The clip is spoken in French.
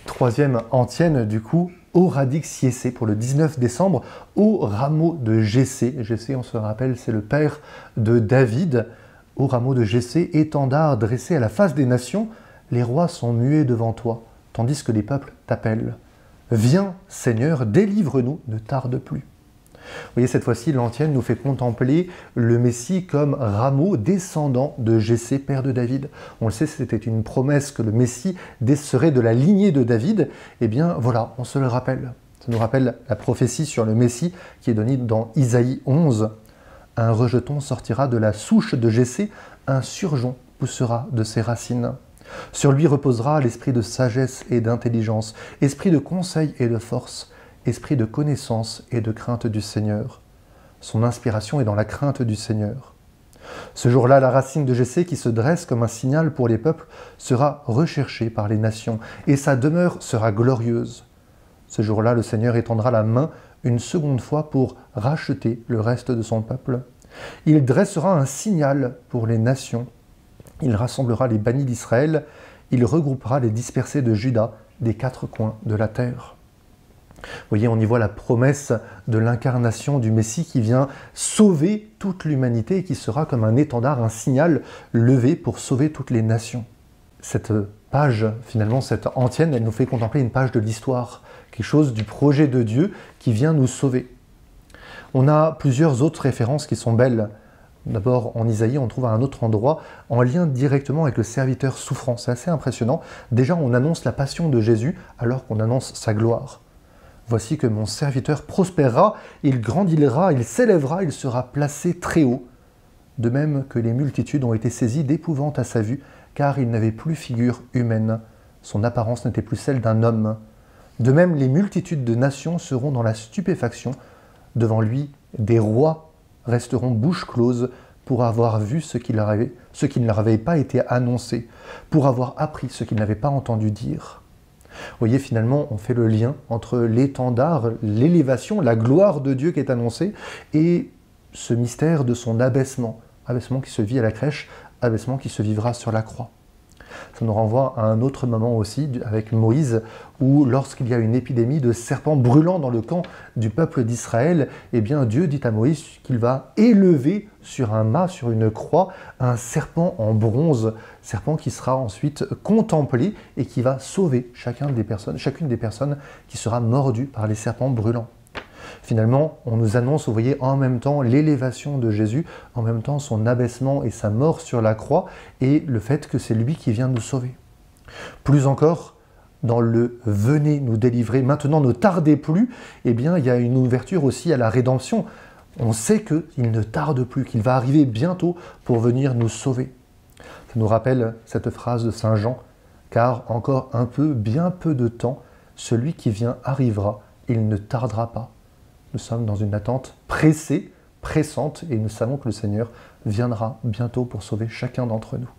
Troisième antienne, du coup, au radix Jessé pour le 19 décembre, au rameau de Jessé. Jessé, on se rappelle, c'est le père de David. Au rameau de Jessé, étendard dressé à la face des nations, les rois sont muets devant toi, tandis que les peuples t'appellent. Viens, Seigneur, délivre-nous, ne tarde plus. Vous voyez, cette fois-ci, l'antienne nous fait contempler le Messie comme rameau descendant de Jessé, père de David. On le sait, c'était une promesse que le Messie serait de la lignée de David. Eh bien, voilà, on se le rappelle. Ça nous rappelle la prophétie sur le Messie qui est donnée dans Isaïe 11. Un rejeton sortira de la souche de Jessé, un surgeon poussera de ses racines. Sur lui reposera l'esprit de sagesse et d'intelligence, esprit de conseil et de force, esprit de connaissance et de crainte du Seigneur. Son inspiration est dans la crainte du Seigneur. Ce jour-là, la racine de Jessé, qui se dresse comme un signal pour les peuples, sera recherchée par les nations, et sa demeure sera glorieuse. Ce jour-là, le Seigneur étendra la main une seconde fois pour racheter le reste de son peuple. Il dressera un signal pour les nations. Il rassemblera les bannis d'Israël. Il regroupera les dispersés de Juda des quatre coins de la terre. Vous voyez, on y voit la promesse de l'incarnation du Messie qui vient sauver toute l'humanité et qui sera comme un étendard, un signal levé pour sauver toutes les nations. Cette page, finalement, cette antienne, elle nous fait contempler une page de l'histoire, quelque chose du projet de Dieu qui vient nous sauver. On a plusieurs autres références qui sont belles. D'abord, en Isaïe, on trouve à un autre endroit, en lien directement avec le serviteur souffrant. C'est assez impressionnant. Déjà, on annonce la passion de Jésus alors qu'on annonce sa gloire. Voici que mon serviteur prospérera, il grandira, il s'élèvera, il sera placé très haut. De même que les multitudes ont été saisies d'épouvante à sa vue, car il n'avait plus figure humaine. Son apparence n'était plus celle d'un homme. De même, les multitudes de nations seront dans la stupéfaction. Devant lui, des rois resteront bouche close pour avoir vu ce qui ne leur avait pas été annoncé, pour avoir appris ce qu'ils n'avaient pas entendu dire. Vous voyez, finalement, on fait le lien entre l'étendard, l'élévation, la gloire de Dieu qui est annoncée, et ce mystère de son abaissement. Abaissement qui se vit à la crèche, abaissement qui se vivra sur la croix. Ça nous renvoie à un autre moment aussi, avec Moïse, où lorsqu'il y a une épidémie de serpents brûlants dans le camp du peuple d'Israël, eh bien Dieu dit à Moïse qu'il va élever sur un mât, sur une croix, un serpent en bronze, serpent qui sera ensuite contemplé et qui va sauver chacune des personnes qui sera mordue par les serpents brûlants. Finalement, on nous annonce, vous voyez, en même temps l'élévation de Jésus, en même temps son abaissement et sa mort sur la croix, et le fait que c'est lui qui vient nous sauver. Plus encore, dans le « venez nous délivrer, maintenant ne tardez plus », eh bien, il y a une ouverture aussi à la rédemption. On sait qu'il ne tarde plus, qu'il va arriver bientôt pour venir nous sauver. Ça nous rappelle cette phrase de Saint Jean, « Car encore un peu, bien peu de temps, celui qui vient arrivera, il ne tardera pas. » Nous sommes dans une attente pressée, pressante, et nous savons que le Seigneur viendra bientôt pour sauver chacun d'entre nous.